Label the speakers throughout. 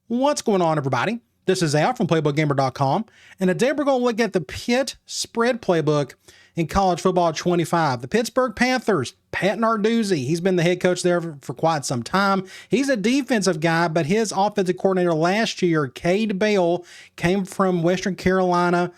Speaker 1: What's going on, everybody? This is Al from PlaybookGamer.com, and today we're going to look at the Pitt spread playbook in college football 25. The Pittsburgh Panthers, Pat Narduzzi, he's been the head coach there for quite some time. He's a defensive guy, but his offensive coordinator last year, Cade Bell, came from Western Carolina.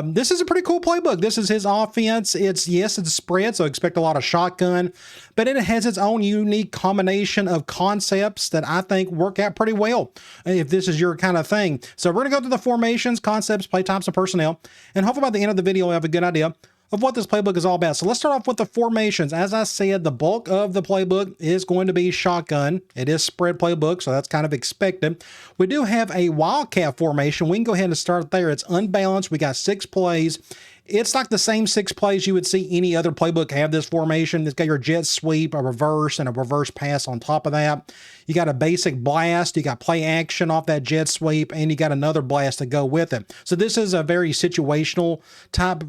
Speaker 1: This is a pretty cool playbook. This is his offense. It's a spread, so expect a lot of shotgun, but it has its own unique combination of concepts that I think work out pretty well if this is your kind of thing. So we're going to go through the formations, concepts, play types, and personnel, and hopefully by the end of the video, you'll have a good idea of what this playbook is all about. So let's start off with the formations. As I said, the bulk of the playbook is going to be shotgun. It is spread playbook, so that's kind of expected. We do have a wildcat formation. We can go ahead and start there. It's unbalanced. We got 6 plays. It's like the same 6 plays you would see any other playbook have this formation. It's got your jet sweep, a reverse, and a reverse pass on top of that. You got a basic blast. You got play action off that jet sweep, and you got another blast to go with it. So this is a very situational type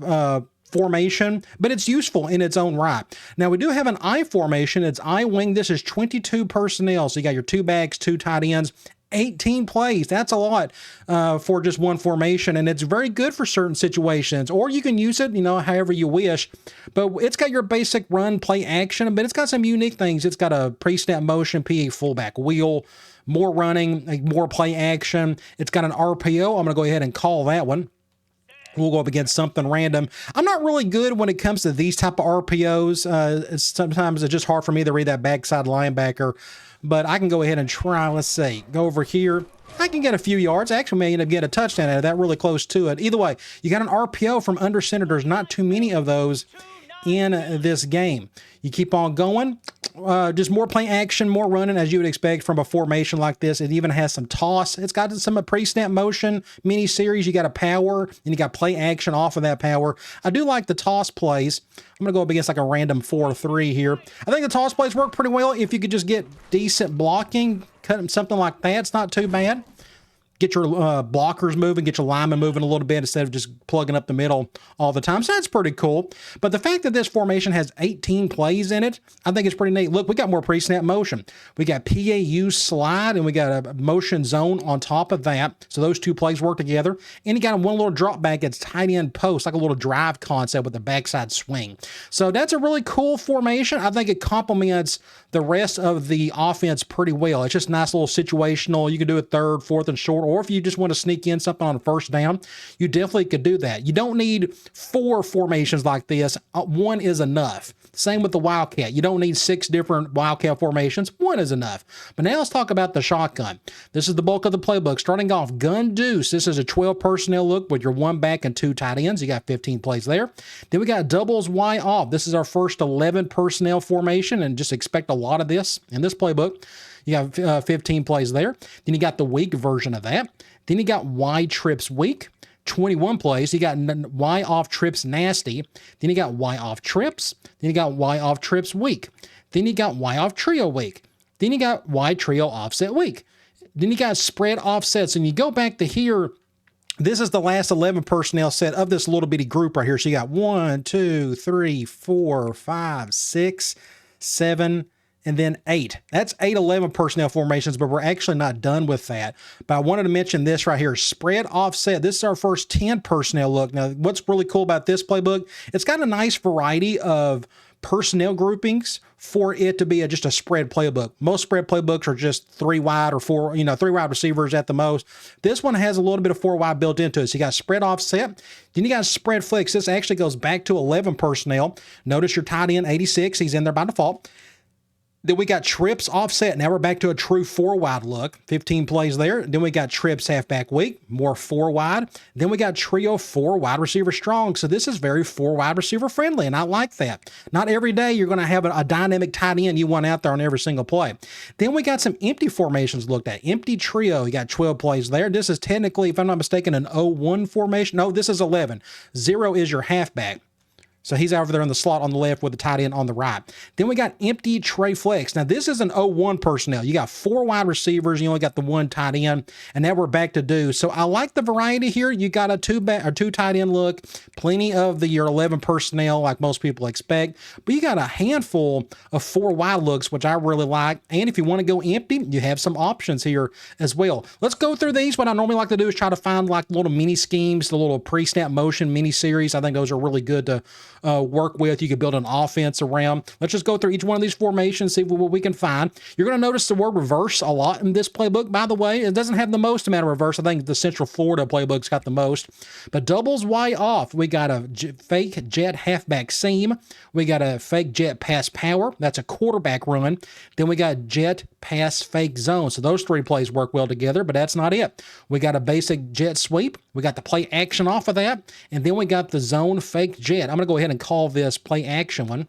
Speaker 1: formation, but it's useful in its own right. Now we do have an I formation. It's I wing. This is 22 personnel. So you got your 2 backs, 2 tight ends, 18 plays. That's a lot for just one formation, and it's very good for certain situations, or you can use it, however you wish. But it's got your basic run, play action, but it's got some unique things. It's got a pre-snap motion, PA fullback wheel, more running, more play action. It's got an RPO. I'm going to go ahead and call that one. We'll go up against something random. I'm not really good when it comes to these type of RPOs. Sometimes it's just hard for me to read that backside linebacker, but I can go ahead and try. Let's see. Go over here. I can get a few yards. Actually, may end up getting a touchdown out of that, really close to it. Either way, you got an RPO from under center. There's not too many of those in this game. You keep on going. Just more play action, more running, as you would expect from a formation like this. It even has some toss. It's got some pre-snap motion mini series. You got a power, and you got play action off of that power. I do like the toss plays. I'm going to go up against like a random 4-3 here. I think the toss plays work pretty well. If you could just get decent blocking, cut something like that, it's not too bad. Get your blockers moving, get your linemen moving a little bit instead of just plugging up the middle all the time. So that's pretty cool. But the fact that this formation has 18 plays in it, I think it's pretty neat. Look, we got more pre-snap motion. We got PAU slide, and we got a motion zone on top of that. So those 2 plays work together. And you got one little drop back at tight end post, like a little drive concept with the backside swing. So that's a really cool formation. I think it complements the rest of the offense pretty well. It's just a nice little situational. You can do it 3rd, 4th, and short, or if you just want to sneak in something on a 1st down, you definitely could do that. You don't need 4 formations like this. 1 is enough. Same with the Wildcat. You don't need 6 different Wildcat formations. 1 is enough. But now let's talk about the shotgun. This is the bulk of the playbook. Starting off, gun deuce. This is a 12 personnel look with your 1 back and 2 tight ends. You got 15 plays there. Then we got doubles Y off. This is our first 11 personnel formation, and just expect a lot of this in this playbook. You got 15 plays there. Then you got the weak version of that. Then you got Y trips weak, 21 plays. You got Y off trips nasty. Then you got Y off trips. Then you got Y off trips weak. Then you got Y off trio weak. Then you got Y trio offset weak. Then you got spread offsets. And you go back to here. This is the last 11 personnel set of this little bitty group right here. So you got 1, 2, 3, 4, 5, 6, 7, and then 8. That's 8 11 personnel formations, but we're actually not done with that. But I wanted to mention this right here, spread offset. This is our first 10 personnel look. Now, what's really cool about this playbook, it's got a nice variety of personnel groupings for it to be just a spread playbook. Most spread playbooks are just 3 wide or 4, 3 wide receivers at the most. This one has a little bit of 4 wide built into it. So you got spread offset, then you got spread flex. This actually goes back to 11 personnel. Notice your tight end 86, he's in there by default. Then we got trips offset. Now we're back to a true 4 wide look. 15 plays there. Then we got trips halfback weak, more 4 wide. Then we got trio 4 wide receiver strong. So this is very 4 wide receiver friendly, and I like that. Not every day you're going to have a dynamic tight end you want out there on every single play. Then we got some empty formations looked at. Empty trio, you got 12 plays there. This is technically, if I'm not mistaken, an 0-1 formation. No, this is 11. 0 is your halfback. So he's over there in the slot on the left with the tight end on the right. Then we got empty Trey flex. Now, this is an 0-1 personnel. You got 4 wide receivers. You only got the 1 tight end. And now we're back to do. So I like the variety here. You got a 2 tight end look. Plenty of your 11 personnel like most people expect. But you got a handful of 4 wide looks, which I really like. And if you want to go empty, you have some options here as well. Let's go through these. What I normally like to do is try to find like little mini schemes, the little pre-snap motion mini series. I think those are really good to work with. You can build an offense around. Let's just go through each one of these formations, see what we can find. You're going to notice the word reverse a lot in this playbook, by the way. It doesn't have the most amount of reverse. I think the Central Florida playbook's got the most. But doubles Y off. We got a fake jet halfback seam. We got a fake jet pass power. That's a quarterback run. Then we got jet pass fake zone. So those 3 plays work well together, but that's not it. We got a basic jet sweep. We got the play action off of that. And then we got the zone fake jet. I'm going to go ahead and call this play action one.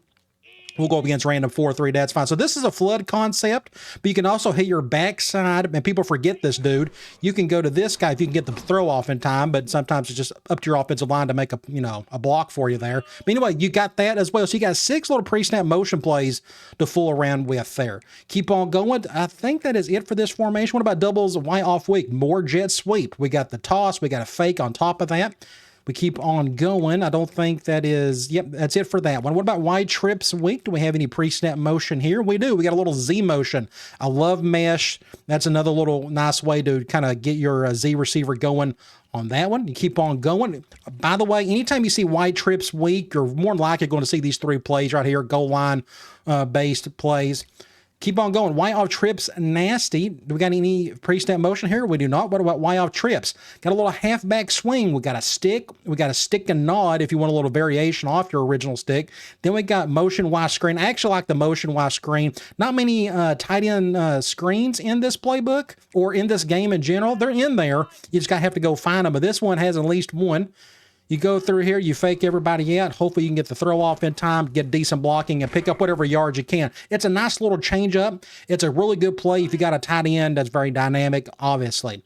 Speaker 1: We'll go up against random 4-3. That's fine. So this is a flood concept, but you can also hit your backside. And people forget this, dude. You can go to this guy if you can get the throw off in time, but sometimes it's just up to your offensive line to make a block for you there. But anyway, you got that as well. So you got 6 little pre-snap motion plays to fool around with there. Keep on going. I think that is it for this formation. What about doubles Y off week? More jet sweep. We got the toss. We got a fake on top of that. We keep on going. I don't think that is, yep, that's it for that one. What about wide trips week? Do we have any pre-snap motion here? We do. We got a little Z motion. I love mesh. That's another little nice way to kind of get your Z receiver going on that one. You keep on going. By the way, anytime you see wide trips week, you're more than likely going to see these 3 plays right here, goal line based plays. Keep on going. Y off trips, nasty. Do we got any pre-snap motion here? We do not. What about Y off trips? Got a little halfback swing. We got a stick. We got a stick and nod if you want a little variation off your original stick. Then we got motion Y screen. I actually like the motion Y screen. Not many tight end screens in this playbook or in this game in general. They're in there. You just got to have to go find them. But this one has at least one. You go through here, you fake everybody out. Hopefully you can get the throw off in time, get decent blocking, and pick up whatever yards you can. It's a nice little change up. It's a really good play if you got a tight end that's very dynamic, obviously.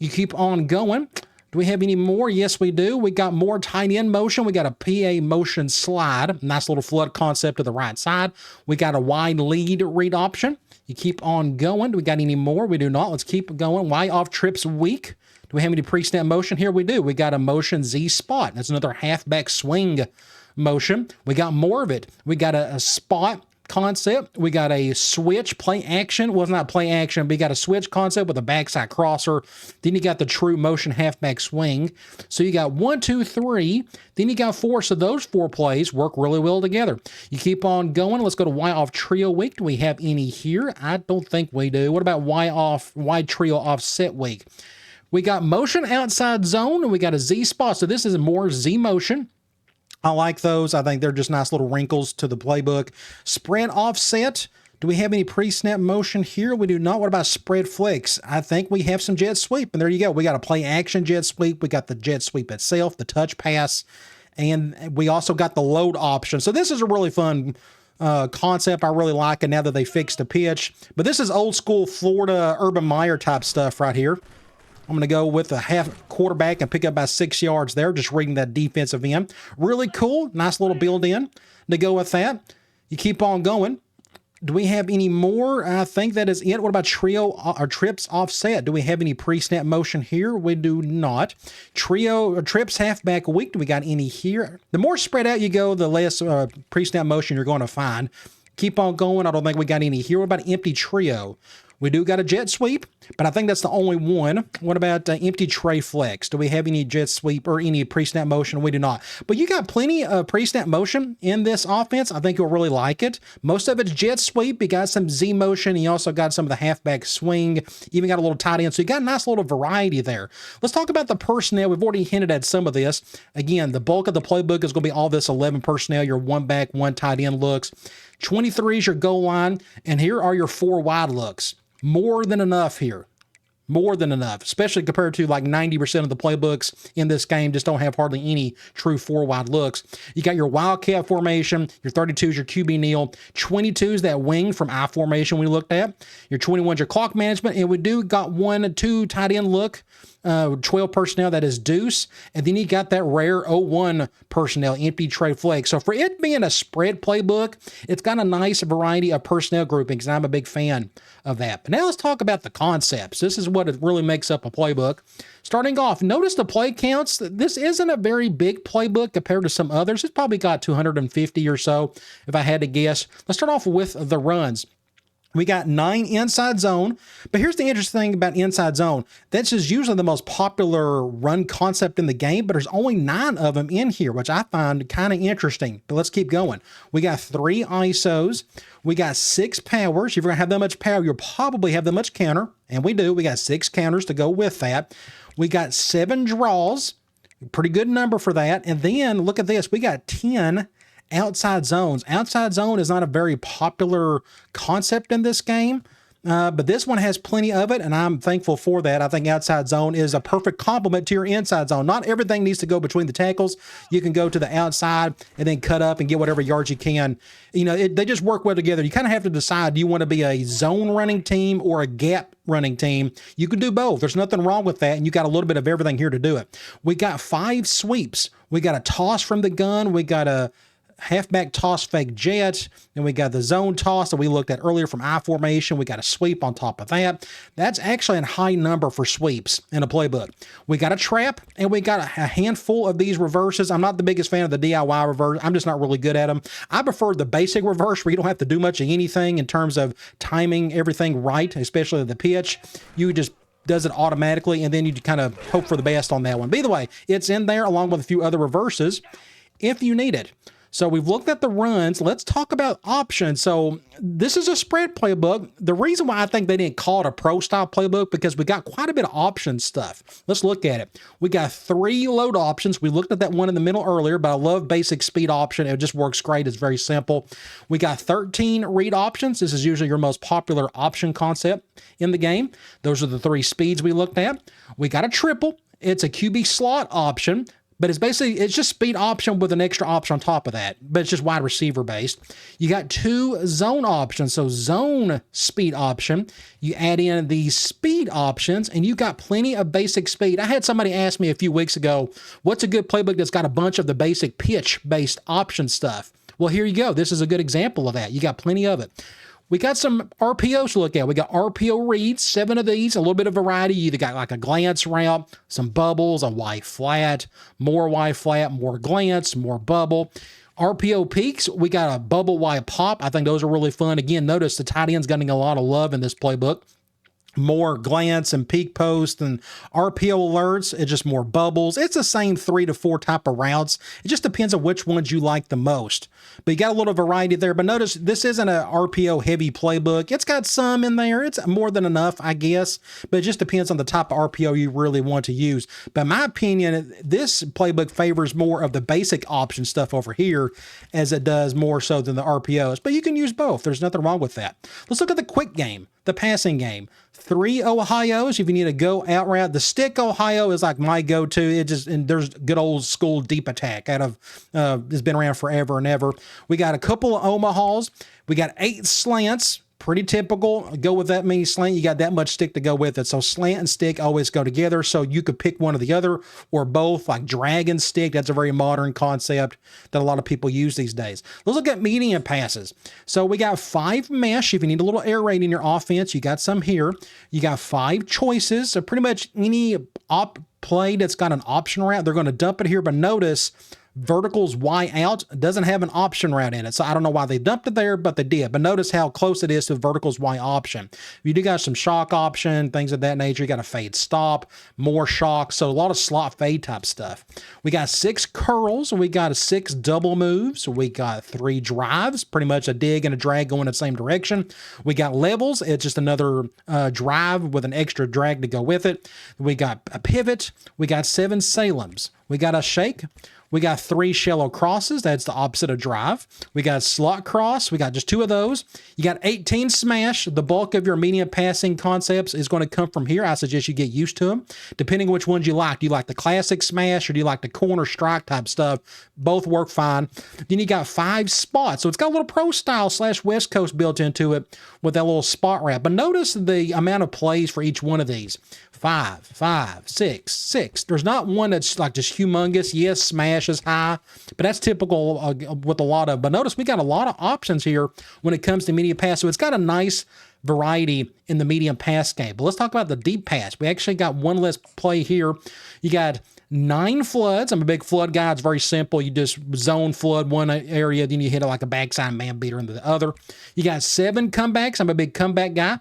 Speaker 1: You keep on going. Do we have any more? Yes, we do. We got more tight end motion. We got a PA motion slide. Nice little flood concept to the right side. We got a wide lead read option. You keep on going. Do we got any more? We do not. Let's keep going. Y off trips week. Do we have any pre-snap motion? Here we do. We got a motion Z spot. That's another halfback swing motion. We got more of it. We got a spot concept. We got a switch play action. Well, it's not play action, but you got a switch concept with a backside crosser. Then you got the true motion halfback swing. So you got 1, 2, 3. Then you got 4. So those 4 plays work really well together. You keep on going. Let's go to Y off trio week. Do we have any here? I don't think we do. What about Y trio offset week? We got motion outside zone, and we got a Z spot. So this is more Z motion. I like those. I think they're just nice little wrinkles to the playbook. Spread offset. Do we have any pre-snap motion here? We do not. What about spread flex? I think we have some jet sweep, and there you go. We got a play action jet sweep. We got the jet sweep itself, the touch pass, and we also got the load option. So this is a really fun concept. I really like it now that they fixed the pitch. But this is old school Florida Urban Meyer type stuff right here. I'm going to go with a half quarterback and pick up about 6 yards there, just reading that defensive end. Really cool. Nice little build in to go with that. You keep on going. Do we have any more? I think that is it. What about trio or trips offset? Do we have any pre-snap motion here? We do not. Trio or trips halfback week. Do we got any here? The more spread out you go, the less pre-snap motion you're going to find. Keep on going. I don't think we got any here. What about empty trio? We do got a jet sweep, but I think that's the only one. What about empty tray flex? Do we have any jet sweep or any pre-snap motion? We do not. But you got plenty of pre-snap motion in this offense. I think you'll really like it. Most of it's jet sweep. You got some Z motion. You also got some of the halfback swing. Even got a little tight end. So you got a nice little variety there. Let's talk about the personnel. We've already hinted at some of this. Again, the bulk of the playbook is going to be all this 11 personnel, your 1 back, 1 tight end looks. 23 is your goal line. And here are your 4 wide looks. More than enough here. More than enough, especially compared to like 90% of the playbooks in this game just don't have hardly any true 4 wide looks. You got your wildcat formation, your 32 is your QB kneel, 22 is that wing from I formation we looked at, your 21 is your clock management, and we do got 1 and 2 tight end look 12 personnel, that is deuce. And then you got that rare 01 personnel, empty tray flag. So for it being a spread playbook, it's got a nice variety of personnel groupings, and I'm a big fan of that. But now let's talk about the concepts. This is what it really makes up a playbook. Starting off, notice the play counts. This isn't a very big playbook compared to some others. It's probably got 250 or so, if I had to guess. Let's start off with the runs. We got 9 inside zone, but here's the interesting thing about inside zone. This is usually the most popular run concept in the game, but there's only 9 of them in here, which I find kind of interesting. But let's keep going. We got 3 ISOs. We got 6 powers. If you're going to have that much power, you'll probably have that much counter, and we do. We got 6 counters to go with that. We got 7 draws, pretty good number for that. And then look at this. We got 10 outside zones. Outside zone is not a very popular concept in this game, but this one has plenty of it, and I'm thankful for that. I think outside zone is a perfect complement to your inside zone. Not everything needs to go between the tackles. You can go to the outside and then cut up and get whatever yards you can. You know, they just work well together. You kind of have to decide, do you want to be a zone running team or a gap running team? You can do both. There's nothing wrong with that, and you got a little bit of everything here to do it. We got 5 sweeps. We got a toss from the gun. We got a halfback toss fake jet, and we got the zone toss that we looked at earlier from I formation. We got a sweep on top of that. That's actually a high number for sweeps in a playbook. We got a trap, and we got a handful of these reverses. I'm not the biggest fan of the DIY reverse. I'm just not really good at them. I prefer the basic reverse where you don't have to do much of anything in terms of timing everything right, especially the pitch. You just does it automatically, and then you kind of hope for the best on that one. But either way, it's in there along with a few other reverses if you need it. So we've looked at the runs. Let's talk about options. So this is a spread playbook. The reason why I think they didn't call it a pro style playbook, because we got quite a bit of option stuff. Let's look at it. We got 3 load options. We looked at that one in the middle earlier, but I love basic speed option. It just works great. It's very simple. We got 13 read options. This is usually your most popular option concept in the game. Those are the 3 speeds we looked at. We got a triple. It's a QB slot option, but it's just speed option with an extra option on top of that, but it's just wide receiver based. You got 2 zone options. So zone speed option, you add in these speed options, and you got plenty of basic speed. I had somebody ask me a few weeks ago, what's a good playbook that's got a bunch of the basic pitch based option stuff? Well, here you go. This is a good example of that. You got plenty of it. We got some RPOs to look at. We got RPO reads, 7 of these, a little bit of variety. You either got like a glance route, some bubbles, a Y flat, more Y flat, more glance, more bubble. RPO peaks, we got a bubble Y pop. I think those are really fun. Again, notice the tight end's getting a lot of love in this playbook. More glance and peak post and RPO alerts. It's just more bubbles. It's the same 3 to 4 type of routes. It just depends on which ones you like the most. But you got a little variety there. But notice this isn't an RPO heavy playbook. It's got some in there. It's more than enough, I guess. But it just depends on the type of RPO you really want to use. But in my opinion, this playbook favors more of the basic option stuff over here as it does more so than the RPOs. But you can use both. There's nothing wrong with that. Let's look at the quick game, the passing game. 3 Ohios if you need to go out route. The stick Ohio is like my go-to. And there's good old school deep attack out of it's been around forever and ever. We got a couple of Omahas. We got 8 slants. Pretty typical. Go with that many slant. You got that much stick to go with it. So slant and stick always go together. So you could pick one or the other or both, like drag and stick. That's a very modern concept that a lot of people use these days. Let's look at medium passes. So we got 5 mesh. If you need a little air raid in your offense, you got some here. You got 5 choices. So pretty much any play that's got an option route, they're going to dump it here. But notice verticals Y out doesn't have an option route in it. So I don't know why they dumped it there, but they did. But notice how close it is to verticals Y option. You do got some shock option, things of that nature. You got a fade stop, more shock. So a lot of slot fade type stuff. We got 6 curls. We got 6 double moves. We got 3 drives, pretty much a dig and a drag going in the same direction. We got levels. It's just another drive with an extra drag to go with it. We got a pivot. We got 7 Salems. We got a shake. We got 3 shallow crosses. That's the opposite of drive. We got slot cross. We got just 2 of those. You got 18 smash. The bulk of your medium passing concepts is going to come from here. I suggest you get used to them, depending on which ones you like. Do you like the classic smash or do you like the corner strike type stuff? Both work fine. Then you got 5 spots. So it's got a little pro style / West Coast built into it with that little spot wrap. But notice the amount of plays for each one of these. 5, 5, 6, 6. There's not one that's like just humongous. Yes, smash is high, but that's typical with a lot of. But notice we got a lot of options here when it comes to medium pass. So it's got a nice variety in the medium pass game. But let's talk about the deep pass. We actually got one less play here. You got 9 floods. I'm a big flood guy. It's very simple. You just zone flood one area, then you hit it like a backside man beater into the other. You got 7 comebacks. I'm a big comeback guy.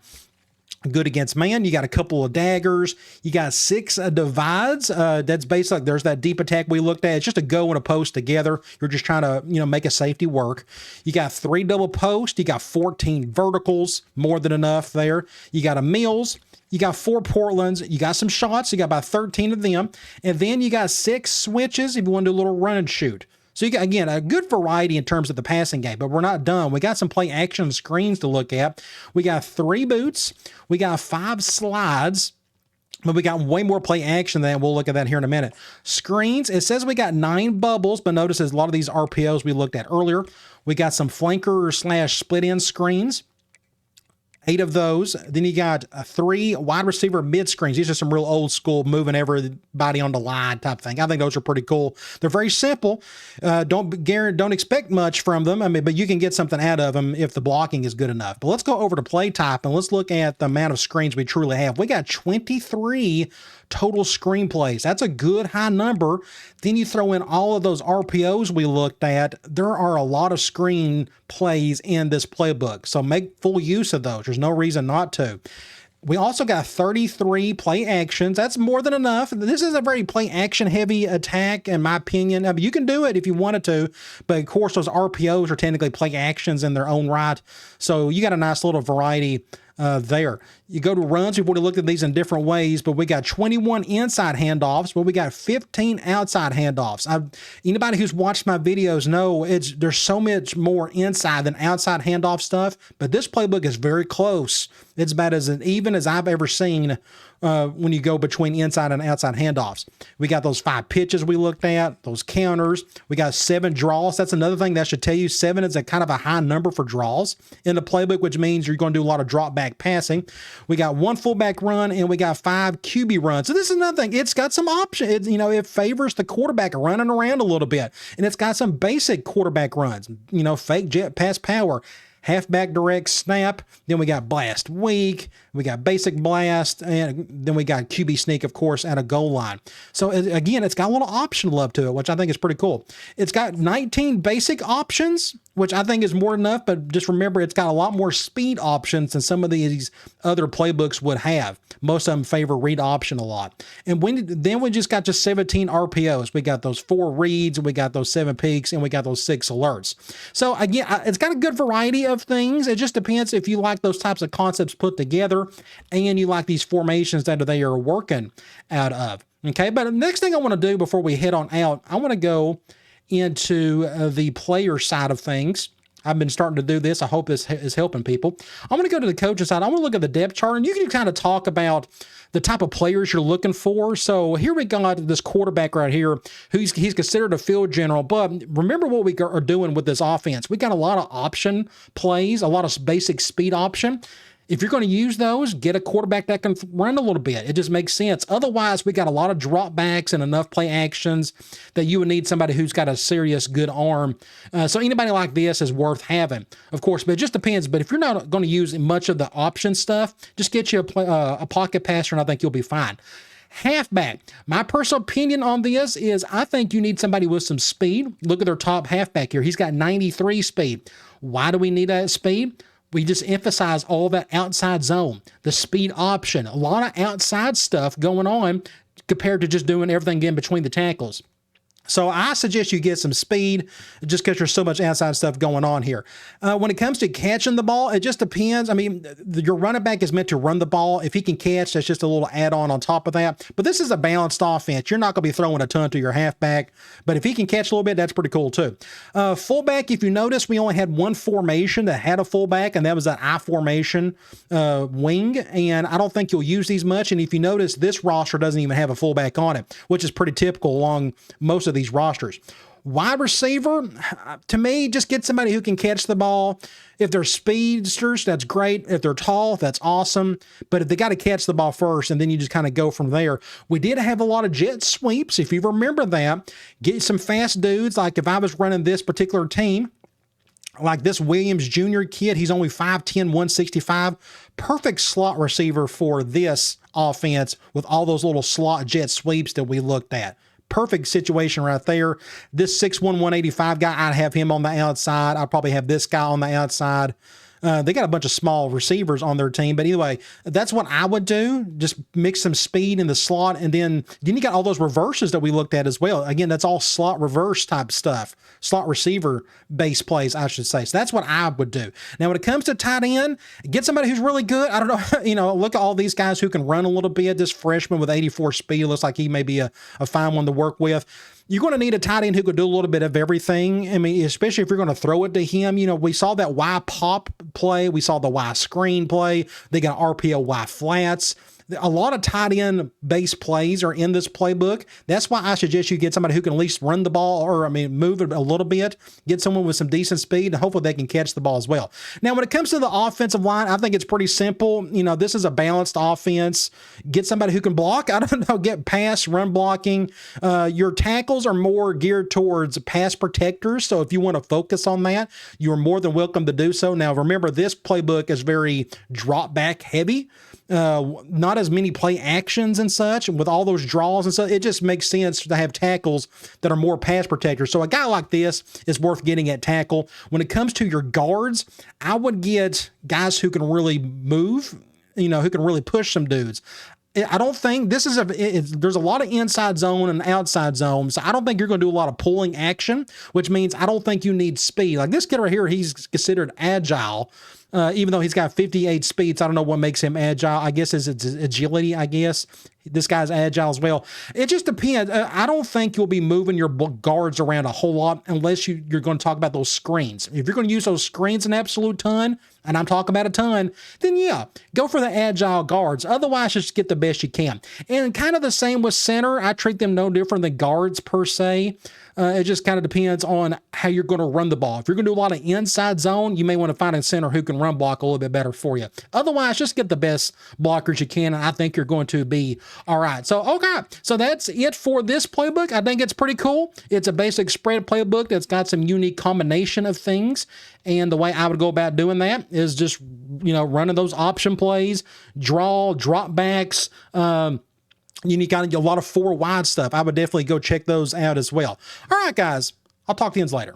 Speaker 1: Good against man. You got a couple of daggers. You got 6 divides. That's basically, there's that deep attack we looked at. It's just a go and a post together. You're just trying to, make a safety work. You got 3 double posts. You got 14 verticals. More than enough there. You got a Mills. You got 4 Portlands. You got some shots. You got about 13 of them. And then you got 6 switches if you want to do a little run and shoot. So you got, again, a good variety in terms of the passing game, but we're not done. We got some play action screens to look at. We got 3 boots. We got 5 slides, but we got way more play action than that. We'll look at that here in a minute. Screens, it says we got 9 bubbles, but notice there's a lot of these RPOs we looked at earlier. We got some flanker / split end screens. 8 of those. Then you got 3 wide receiver mid screens. These are some real old school moving everybody on the line type thing. I think those are pretty cool. They're very simple. Don't expect much from them. But you can get something out of them if the blocking is good enough. But let's go over to play type and let's look at the amount of screens we truly have. We got 23 total screenplays. That's a good high number. Then you throw in all of those RPOs we looked at. There are a lot of screen plays in this playbook. So make full use of those. There's no reason not to. We also got 33 play actions. That's more than enough. This is a very play action heavy attack, in my opinion. I mean, you can do it if you wanted to, but of course those RPOs are technically play actions in their own right. So you got a nice little variety there. You go to runs. We've already looked at these in different ways, but we got 21 inside handoffs, but we got 15 outside handoffs. Anybody who's watched my videos know there's so much more inside than outside handoff stuff, but this playbook is very close. It's about as even as I've ever seen when you go between inside and outside handoffs. We got those 5 pitches we looked at, those counters. We got 7 draws. That's another thing that should tell you 7 is a kind of a high number for draws in the playbook, which means you're going to do a lot of drop back passing. We got 1 fullback run and we got 5 QB runs. So this is another thing. It's got some options. It favors the quarterback running around a little bit, and it's got some basic quarterback runs. Fake jet pass power. Halfback direct snap, then we got blast weak, we got basic blast, and then we got QB sneak, of course, at a goal line. So again, it's got a little option love to it, which I think is pretty cool. It's got 19 basic options, which I think is more than enough, but just remember it's got a lot more speed options than some of these other playbooks would have. Most of them favor read option a lot. And then we just got 17 RPOs. We got those 4 reads, we got those 7 peaks, and we got those 6 alerts. So again, it's got a good variety of things. It just depends if you like those types of concepts put together and you like these formations that they are working out of. Okay, but the next thing I want to do before we head on out, I want to go into the player side of things. I've been starting to do this. I hope this is helping people. I'm going to go to the coaching side. I want to look at the depth chart, and you can kind of talk about the type of players you're looking for. So here we got this quarterback right here, he's considered a field general. But remember what we are doing with this offense. We got a lot of option plays, a lot of basic speed option. If you're going to use those, get a quarterback that can run a little bit. It just makes sense. Otherwise, we got a lot of drop backs and enough play actions that you would need somebody who's got a serious good arm. So anybody like this is worth having, of course, but it just depends. But if you're not going to use much of the option stuff, just get you a pocket passer, and I think you'll be fine. Halfback. My personal opinion on this is I think you need somebody with some speed. Look at their top halfback here. He's got 93 speed. Why do we need that speed? We just emphasize all that outside zone, the speed option, a lot of outside stuff going on compared to just doing everything in between the tackles. So I suggest you get some speed just because there's so much outside stuff going on here. When it comes to catching the ball, it just depends. I mean, your running back is meant to run the ball. If he can catch, that's just a little add-on top of that. But this is a balanced offense. You're not going to be throwing a ton to your halfback. But if he can catch a little bit, that's pretty cool too. Fullback, if you notice, we only had one formation that had a fullback, and that was that I formation wing. And I don't think you'll use these much. And if you notice, this roster doesn't even have a fullback on it, which is pretty typical along most of these rosters. Wide receiver, to me, just get somebody who can catch the ball. If they're speedsters, that's great. If they're tall, that's awesome. But if they got to catch the ball first, and then you just kind of go from there. We did have a lot of jet sweeps. If you remember that, get some fast dudes. Like if I was running this particular team, like this Williams Jr. kid, he's only 5'10", 165. Perfect slot receiver for this offense with all those little slot jet sweeps that we looked at. Perfect situation right there. This 6'1", 185 guy, I'd have him on the outside. I'd probably have this guy on the outside. They got a bunch of small receivers on their team. But anyway, that's what I would do. Just mix some speed in the slot. And then you got all those reverses that we looked at as well. Again, that's all slot reverse type stuff. Slot receiver base plays, I should say. So that's what I would do. Now, when it comes to tight end, get somebody who's really good. I don't know, look at all these guys who can run a little bit. This freshman with 84 speed looks like he may be a fine one to work with. You're going to need a tight end who could do a little bit of everything. I mean, especially if you're going to throw it to him. We saw that Y pop play. We saw the Y screen play. They got RPO Y flats. A lot of tight end base plays are in this playbook. That's why I suggest you get somebody who can at least run the ball or, move it a little bit, get someone with some decent speed, and hopefully they can catch the ball as well. Now, when it comes to the offensive line, I think it's pretty simple. This is a balanced offense. Get somebody who can block. I don't know, get pass, run blocking. Your tackles are more geared towards pass protectors. So if you want to focus on that, you're more than welcome to do so. Now, remember, this playbook is very drop back heavy. Not as many play actions and such, and with all those draws and stuff, it just makes sense to have tackles that are more pass protectors. So a guy like this is worth getting at tackle. When it comes to your guards, I would get guys who can really move, who can really push some dudes. I don't think this is there's a lot of inside zone and outside zone. So I don't think you're going to do a lot of pulling action, which means I don't think you need speed. Like this kid right here, he's considered agile. Even though he's got 58 speeds, I don't know what makes him agile. I guess it's agility, I guess. This guy's agile as well. It just depends. I don't think you'll be moving your guards around a whole lot unless you're going to talk about those screens. If you're going to use those screens an absolute ton, and I'm talking about a ton, then yeah, go for the agile guards. Otherwise, just get the best you can. And kind of the same with center. I treat them no different than guards per se. It just kind of depends on how you're going to run the ball. If you're going to do a lot of inside zone, you may want to find a center who can run block a little bit better for you. Otherwise, just get the best blockers you can, and I think you're going to be all right. So, okay. So that's it for this playbook. I think it's pretty cool. It's a basic spread playbook that's got some unique combination of things. And the way I would go about doing that is just, running those option plays, draw, drop backs, you got a lot of 4 wide stuff. I would definitely go check those out as well. All right, guys. I'll talk to you later.